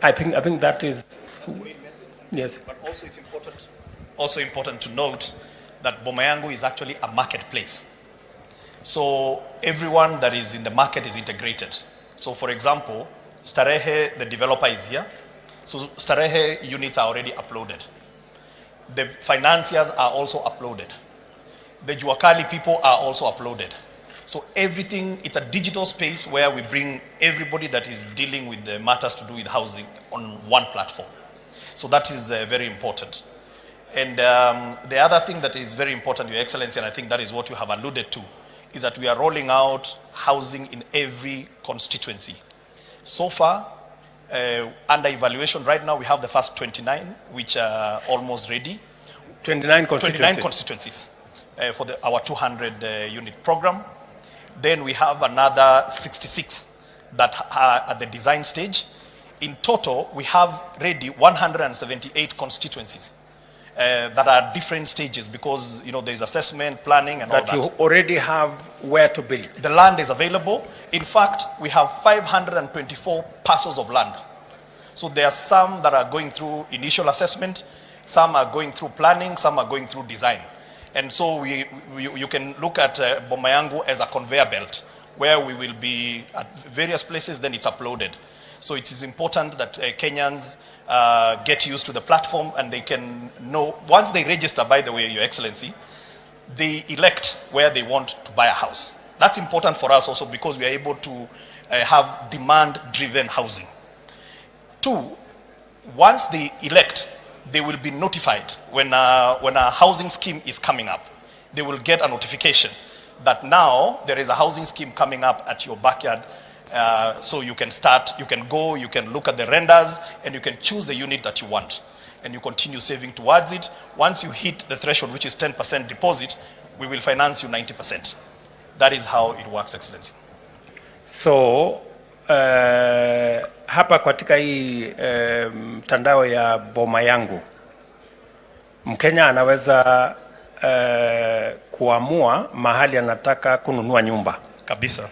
I think that is, yes. But also it's important to note that Boma Yangu is actually a marketplace. So everyone that is in the market is integrated. So for example, Starehe, the developer, is here. So Starehe units are already uploaded. The financiers are also uploaded. The Juakali people are also uploaded. So everything, it's a digital space where we bring everybody that is dealing with the matters to do with housing on one platform. So that is very important. And the other thing that is very important, Your Excellency, and I think that is what you have alluded to, is that we are rolling out housing in every constituency. So far, under evaluation right now, we have the first 29, which are almost ready. 29 constituencies. 29 constituencies for our 200 unit program. Then we have another 66 that are at the design stage. In total, we have ready 178 constituencies that are different stages because there is assessment, planning, and all that. That you already have where to build. The land is available. In fact, we have 524 parcels of land. So there are some that are going through initial assessment, some are going through planning, some are going through design. And so you can look at Boma Yangu as a conveyor belt where we will be at various places, then it's uploaded. So it is important that Kenyans get used to the platform and they can know, once they register, by the way, Your Excellency, they elect where they want to buy a house. That's important for us also because we are able to have demand-driven housing. 2, once they elect, they will be notified when a housing scheme is coming up. They will get a notification that now there is a housing scheme coming up at your backyard. So you can start, you can go, you can look at the renders, and you can choose the unit that you want. And you continue saving towards it. Once you hit the threshold, which is 10% deposit, we will finance you 90%. That is how it works, Excellency. So, hapa katika hii mtandao ya Boma Yangu, Mkenya anaweza kuamua mahali anataka kununua nyumba. Kabisa.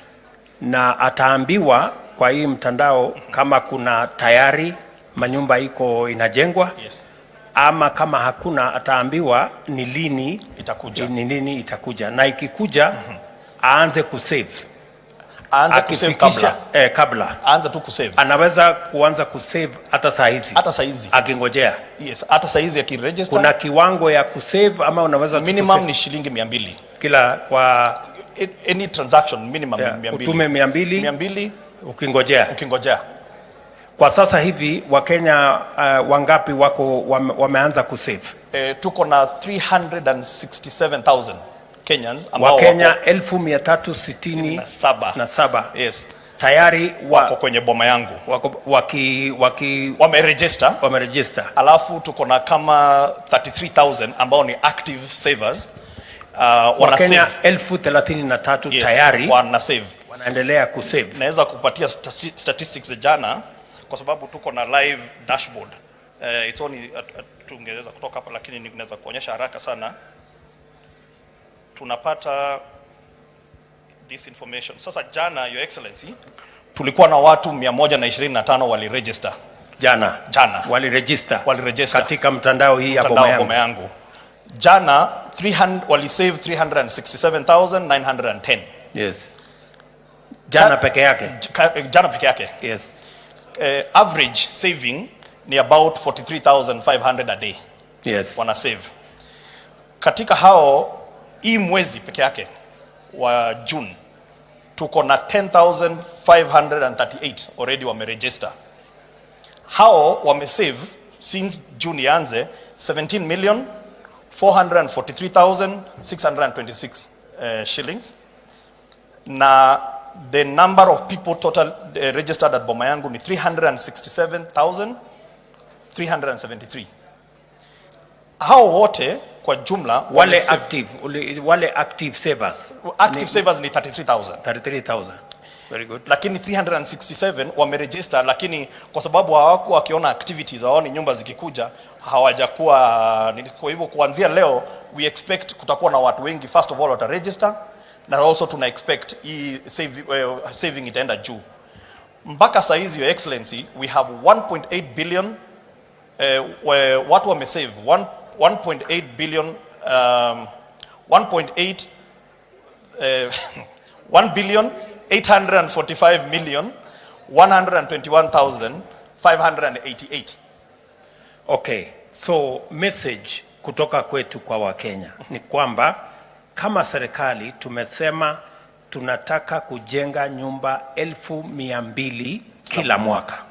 Na ataambiwa kwa hii mtandao kama kuna tayari manyumba iko inajengwa. Yes. Ama kama hakuna ataambiwa ni lini itakuja. Ni lini itakuja. Na ikikuja aanze kusave. Aanze kusave kabla. Kabla. Aanze tu kusave. Anaweza kuanza kusave hata saa hizi. Hata saa hizi. Akingojea. Yes, hata saa hizi akiregister. Kuna kiwango ya kusave ama unaweza minimum ni shilingi 200. Kila kwa any transaction minimum 200. Utume 200 ukingojea. Kwa sasa hivi Wakenya wangapi wako wmeanza kusave? Tuko na 367,000 Kenyans ambao Wakenya 1367. Yes. Tayari wako kwenye Boma Yangu. Wameregister. Alafu tuko na kama 33,000 ambao ni active savers. Wakenya 33,000 yes, tayari wana save. Wanaendelea kusave. Naweza kupatia statistics za jana kwa sababu tuko na live dashboard. It's only tungeweza kutoka hapa lakini ninaweza kuonyesha haraka sana. Tunapata this information. Sasa jana, Your Excellency, tulikuwa na watu 125 waliregister. Jana. Waliregister. Katika mtandao hii ya Boma Yangu. Jana 300 walisave 367,910. Yes. Jana peke yake. Yes. Average saving ni about 43,500 a day. Yes. Wana save. Katika hao hii mwezi peke yake wa June tuko na 10,538 already wameregister. Hao wamesave since June yanze 17,443,626 shillings. Na the number of people total registered at Boma Yangu ni 367,373. Hao wote kwa jumla wale active savers. Active savers ni 33,000. 33,000. Very good. Lakini 367 wameregister, lakini kwa sababu hawakuwa wakiona activities, hawaoni nyumba zikikuja, hawajakuwa. Kwa hivyo kuanzia leo we expect kutakuwa na watu wengi first of all wata register, na also tuna expect saving itaenda juu. Mpaka saizi, Your Excellency, we have 1.8 billion watu wamesave 1.8 billion 1 billion 845 million 121,588. Okay, so message kutoka kwetu kwa Wakenya ni kwamba kama serikali tumesema tunataka kujenga nyumba 1,200 kila mwaka.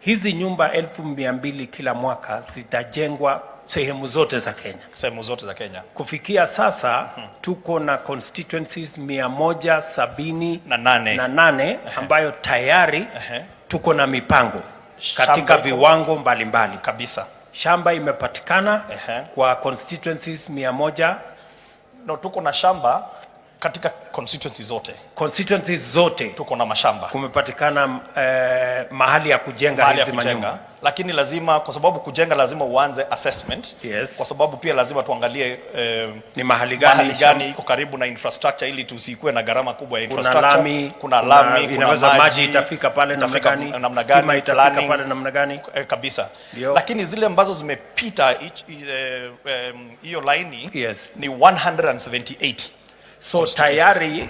Hizi nyumba 1,200 kila mwaka zitajengwa sehemu zote za Kenya. Sehemu zote za Kenya. Kufikia sasa tuko na constituencies 178 ambayo tayari tuko na mipango katika viwango mbalimbali. Kabisa. Shamba imepatikana kwa constituencies 100. No, tuko na shamba katika constituencies zote. Constituencies zote tuko na mashamba. Kumepatikana mahali ya kujenga hizi manyumba. Lakini lazima, kwa sababu kujenga lazima uanze assessment. Yes. Kwa sababu pia lazima tuangalie ni mahali gani iko karibu na infrastructure ili tusikue na gharama kubwa ya infrastructure. Kuna lami, inaweza maji itafika pale namna gani, stima itafika pale namna gani. Kabisa. Lakini zile ambazo zimepita hiyo laini ni 178. So tayari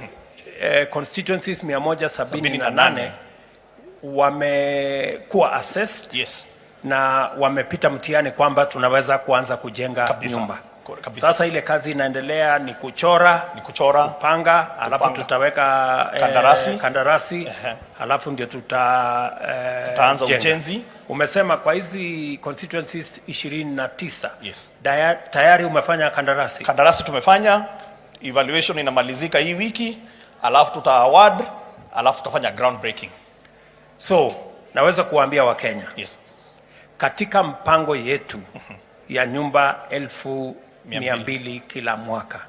constituencies 178 wamekuwa assessed. Yes. Na wamepita mtihani kwamba tunaweza kuanza kujenga nyumba. Kabisa. Sasa ile kazi inaendelea ni kuchora, kupanga, alafu tutaweka kandarasi, alafu ndio tutaanza ujenzi. Umesema kwa hizi constituencies 29. Yes. Tayari umefanya kandarasi? Kandarasi tumefanya, evaluation inamalizika hii wiki, alafu tuta award, alafu tutafanya groundbreaking. So, naweza kuambia Wakenya. Yes. Katika mpango yetu ya nyumba 1,200 kila mwaka.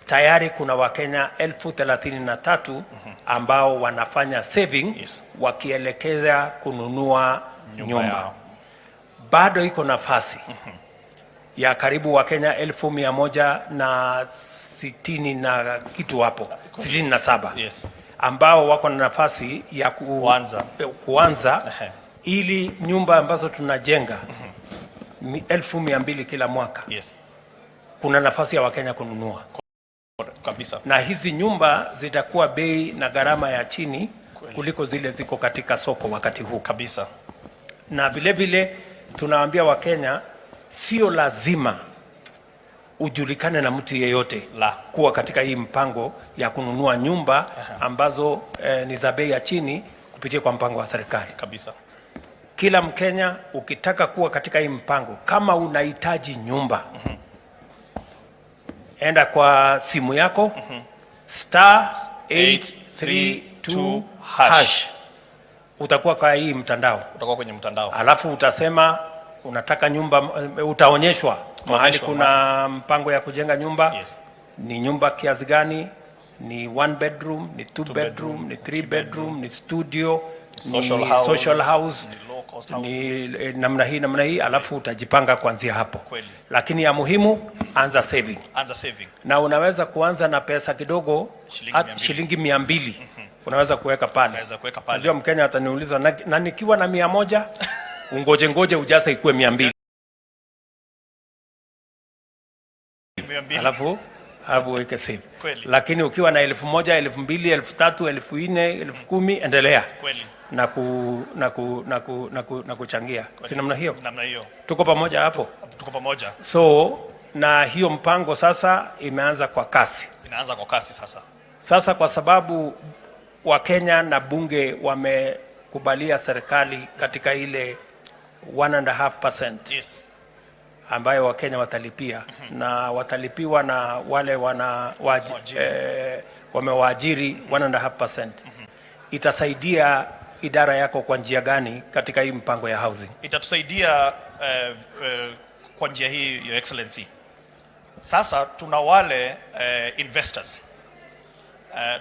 Tayari kuna Wakenya 33,000 ambao wanafanya saving wakielekeza kununua nyumba. Bado iko nafasi ya karibu Wakenya 1,160 na kitu hapo, 67. Yes. Ambao wako na nafasi ya kuanza ili nyumba ambazo tunajenga 1,200 kila mwaka. Yes. Kuna nafasi ya Wakenya kununua. Kabisa. Na hizi nyumba zitakuwa bei na gharama ya chini kuliko zile ziko katika soko wakati huu. Kabisa. Na vile vile tunawaambia Wakenya sio lazima ujulikane na mtu yeyote kuwa katika hii mpango ya kununua nyumba ambazo ni za bei ya chini kupitia kwa mpango wa serikali. Kabisa. Kila Mkenya ukitaka kuwa katika hii mpango, kama unahitaji nyumba, enda kwa simu yako *832# utakuwa kwa hii mtandao. Utakuwa kwenye mtandao. Alafu utasema unataka nyumba, utaonyeshwa mahali kuna mpango ya kujenga nyumba. Yes. Ni nyumba kiasi gani, ni 1 bedroom, ni 2 bedroom, ni 3 bedroom, ni studio, social house, ni namna hii, alafu utajipanga kuanzia hapo. Kweli. Lakini ya muhimu, anza saving. Na unaweza kuanza na pesa kidogo, shilingi 200. Unaweza kuweka pale. Ndio Mkenya ataniuliza na nikiwa na 100 ungoje ujaze ikuwe 200. Alafu weke save. Lakini ukiwa na 1,000, 2,000, 3,000, 4,000, 10,000 endelea. Kweli. Na kuchangia. Si namna hiyo? Namna hiyo. Tuko pamoja hapo? Tuko pamoja. So, na hiyo mpango sasa imeanza kwa kasi. Inaanza kwa kasi sasa. Sasa kwa sababu Wakenya na bunge wamekubalia serikali katika ile 1.5%. Yes. Ambayo Wakenya watalipia na watalipiwa na wale wamewaajiri 1.5%. Itasaidia idara yako kwa njia gani katika hii mpango ya housing? Itatusaidia kwa njia hii, Your Excellency. Sasa tuna wale investors.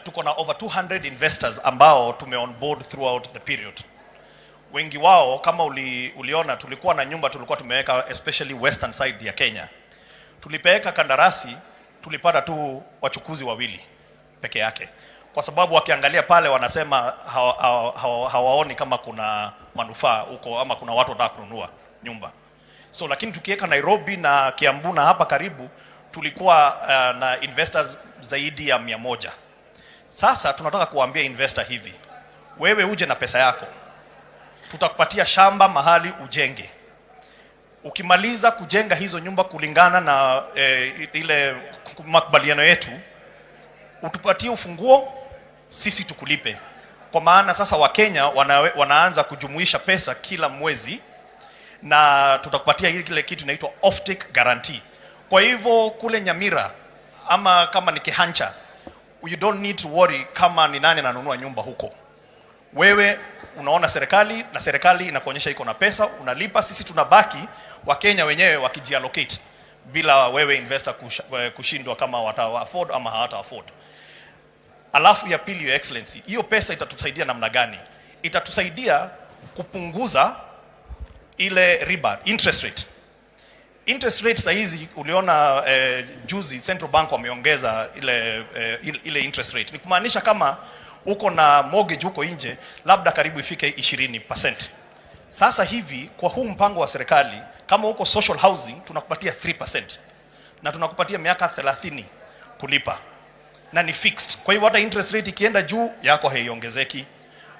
Tuko na over 200 investors ambao tume on board throughout the period. Wengi wao kama uliona, tulikuwa na nyumba tulikuwa tumeweka especially western side ya Kenya. Tulipeleka kandarasi, tulipata tu wachukuzi 2 peke yake. kwa sababu wakiangalia pale wanasema hawaoni kama kuna manufaa huko ama kuna watu wataka kununua nyumba. So lakini tukiweka Nairobi na Kiambu na hapa karibu tulikuwa na investors zaidi ya 100. Sasa tunataka kuambia investor hivi, wewe uje na pesa yako, tutakupatia shamba mahali ujenge. Ukimaliza kujenga hizo nyumba kulingana na ile makubaliano yetu, utupatie ufunguo, sisi tukulipe. Kwa maana sasa Wakenya wanaanza kujumuisha pesa kila mwezi, na tutakupatia ile kitu inaitwa off-take guarantee. Kwa hivyo kule Nyamira ama kama ni Kehancha, you don't need to worry kama ni nani ananunua nyumba huko. Wewe unaona serikali na serikali inakuonyesha iko na pesa, unalipa, sisi tunabaki Wakenya wenyewe wakijiallocate bila wewe investor kushindwa kama wata afford ama hawata afford. Alafu ya pili, your excellency, hiyo pesa itatusaidia namna gani? Itatusaidia kupunguza ile riba, interest rate. Interest rate saa hizi uliona juzi Central Bank wameongeza ile interest rate. Ni kumaanisha kama uko na mortgage huko nje labda karibu ifike 20%. Sasa hivi kwa huu mpango wa serikali, kama uko social housing tunakupatia 3% na tunakupatia miaka 30 kulipa na ni fixed. Kwa hivyo hata interest rate ikienda juu yako haiongezeki.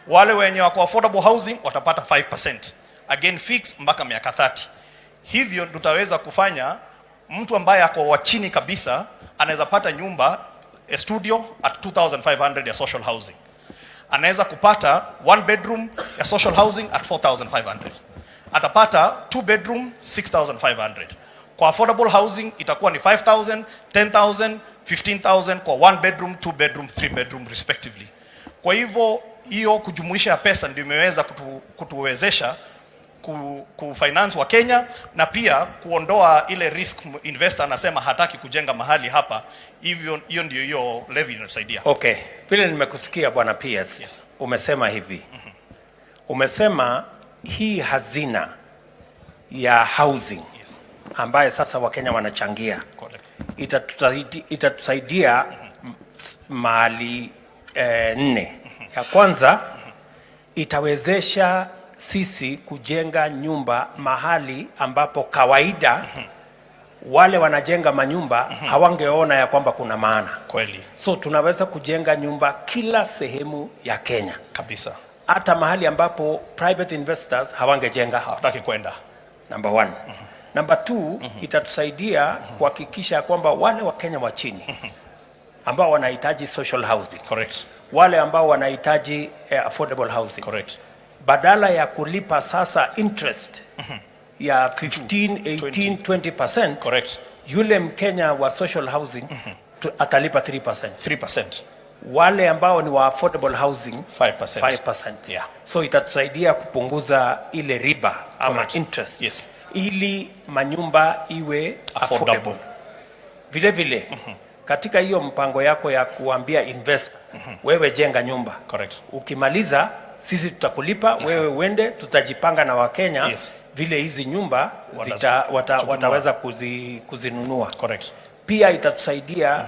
Wale wenye wako affordable housing watapata 5%, again fixed mpaka miaka 30. Hivyo tutaweza kufanya mtu ambaye ako wa chini kabisa anaweza pata nyumba a studio at 2,500 ya social housing. Anaweza kupata 1 bedroom ya social housing at 4,500. Atapata 2 bedroom 6,500. Kwa affordable housing itakuwa ni 5,000, 10,000, 15,000 kwa 1 bedroom, 2 bedroom, 3 bedroom respectively. Kwa hivyo hiyo kujumuisha ya pesa ndio imeweza kutuwezesha kufinance wa Kenya na pia kuondoa ile risk investor anasema hataki kujenga mahali hapa. Hivyo hiyo ndio hiyo levy inasaidia. Okay, vile nimekusikia bwana PS, yes. Umesema hivi. Umesema hii hazina ya housing, yes, ambaye sasa Wakenya wanachangia, itatusaidia mahali 4. Ya kwanza, itawezesha sisi kujenga nyumba mahali ambapo kawaida wale wanajenga manyumba hawangeona ya kwamba kuna maana. Kweli. So tunaweza kujenga nyumba kila sehemu ya Kenya kabisa, hata mahali ambapo private investors hawangejenga, hawataki kwenda. Number 1. Number 2, itatusaidia kuhakikisha kwamba wale wa Kenya wa chini ambao wanahitaji social housing, correct, wale ambao wanahitaji affordable housing, correct, badala ya kulipa sasa interest ya 15, 18, 20%, correct, yule Mkenya wa social housing atalipa 3%. 3%. Wale ambao ni wa affordable housing 5%. 5%. Yeah. So itatusaidia kupunguza ile riba ama correct, interest, yes, ili manyumba iwe affordable. Vile vile katika hiyo mpango yako ya kuambia investor, wewe jenga nyumba, correct, ukimaliza sisi tutakulipa, wewe uende, tutajipanga na Wakenya, yes, vile hizi nyumba wataweza kuzinunua. correct. Pia itatusaidia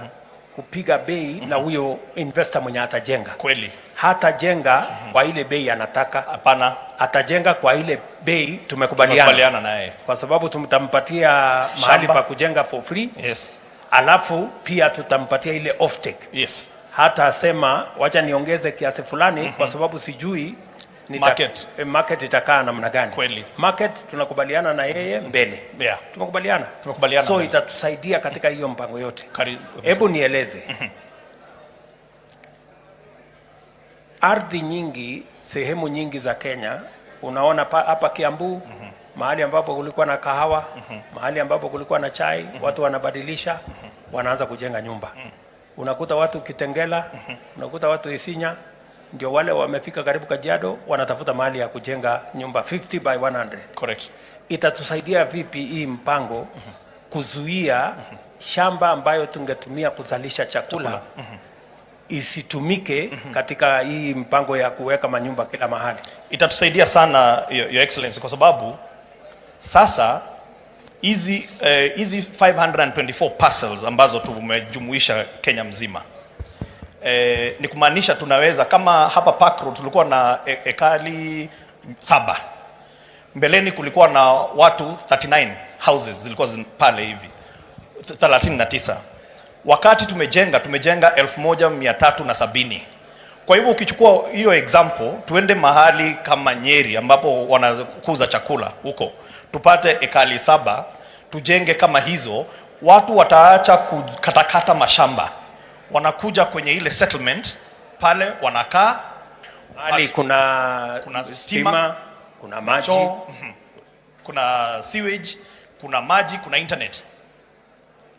kupiga bei na huyo investor mwenye atajenga. Kweli. Hata jenga kwa ile bei anataka. Hapana. Atajenga kwa ile bei tumekubaliana naye. Kwa sababu tutampatia mahali pa kujenga for free. Yes. Alafu pia tutampatia ile off take. Yes. Hata asema wacha niongeze kiasi fulani kwa sababu sijui market itakaa namna gani. Kweli. Market tunakubaliana na yeye mbele. Yeah. Tumekubaliana. So itatusaidia katika hiyo mpango yote. Hebu nieleze. Ardhi nyingi, sehemu nyingi za Kenya, unaona hapa Kiambu, mahali ambapo kulikuwa na kahawa, mahali ambapo kulikuwa na chai, watu wanabadilisha, wanaanza kujenga nyumba. Unakuta watu Kitengela, unakuta watu Isinya, ndio wale wamefika karibu Kajiado, wanatafuta mahali ya kujenga nyumba 50 by 100. Correct. Itatusaidia vipi hii mpango kuzuia shamba ambayo tungetumia kuzalisha chakula isitumike katika hii mpango ya kuweka manyumba kila mahali? Itatusaidia sana your excellency, kwa sababu sasa hizi 524 parcels ambazo tumejumuisha Kenya mzima, ni kumaanisha tunaweza, kama hapa Park Road tulikuwa na ekali 7. Mbeleni kulikuwa na watu 39 houses zilikuwa pale hivi 39. Wakati tumejenga 1370. Kwa hivyo ukichukua hiyo example, tuende mahali kama Nyeri ambapo wanakuza chakula huko, tupate ekali 7, tujenge kama hizo, watu wataacha kukatakata mashamba, wanakuja kwenye ile settlement pale, wanakaa hali kuna stima, kuna maji, kuna sewage, kuna maji, kuna internet,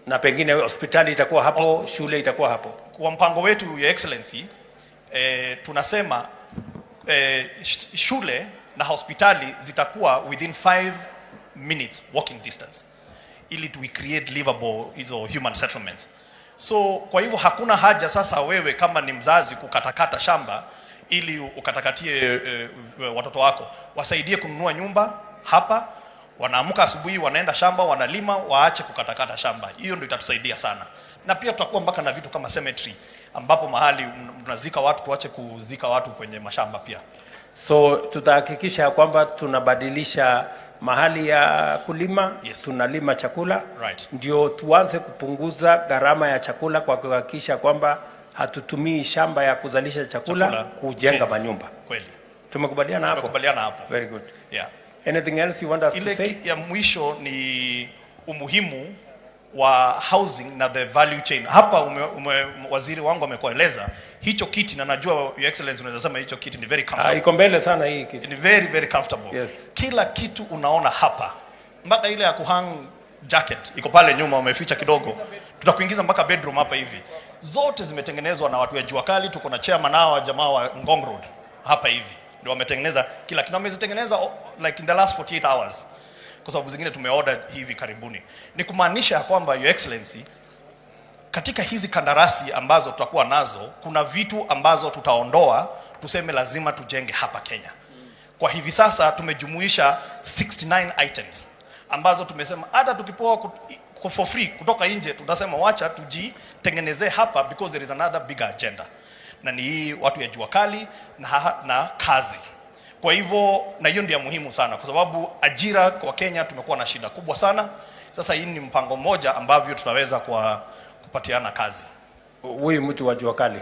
na pengine hospitali itakuwa hapo, shule itakuwa hapo. Kwa mpango wetu, Your Excellency, tunasema shule na hospitali zitakuwa within 5 minutes walking distance, ili to create livable hizo human settlements. So kwa hivyo hakuna haja sasa wewe kama ni mzazi kukatakata shamba ili ukatakatie watoto wako. Wasaidie kununua nyumba hapa, wanaamka asubuhi wanaenda shamba wanalima, waache kukatakata shamba. Hiyo ndio itatusaidia sana. Na pia tutakuwa mpaka na vitu kama cemetery ambapo mahali tunazika watu, tuache kuzika watu kwenye mashamba pia. So tutahakikisha kwamba tunabadilisha mahali ya kulima, yes, tunalima chakula, right, ndio tuanze kupunguza gharama ya chakula kwa kuhakikisha kwamba hatutumii shamba ya kuzalisha chakula kujenga manyumba. Kweli. Tumekubaliana hapo? Tumekubaliana hapo. Very good. Yeah. Anything else you want us to say? Ya mwisho ni umuhimu wa housing na the value chain. Hapa waziri wangu amekueleza hicho kiti, na najua Your Excellency unaweza sema hicho kiti ni very comfortable. Iko mbele sana hii kiti. Ni very very comfortable. Yes. Kila kitu unaona hapa. Mpaka ile ya kuhang jacket iko pale nyuma umeficha kidogo. Tutakuingiza mpaka bedroom hapa hivi. Zote zimetengenezwa na watu wa jua kali. Tuko na chairman wa jamaa wa Ngong Road hapa hivi. Ndio wametengeneza kila kitu. Wamezitengeneza like in the last 48 hours. Kwa sababu zingine tumeorder hivi karibuni. Ni kumaanisha ya kwamba Your Excellency, katika hizi kandarasi ambazo tutakuwa nazo, kuna vitu ambazo tutaondoa, tuseme lazima tujenge hapa Kenya. Kwa hivi sasa tumejumuisha 69 items ambazo tumesema hata tukipoa for free kutoka nje, tutasema wacha tujitengenezee hapa, because there is another bigger agenda. Na ni hii watu ya jua kali na kazi. Kwa hivyo, na hiyo ndio muhimu sana, kwa sababu ajira kwa Kenya tumekuwa na shida kubwa sana. Sasa hii ni mpango mmoja ambavyo tutaweza kupatiana kazi. Huyu mtu wa jua kali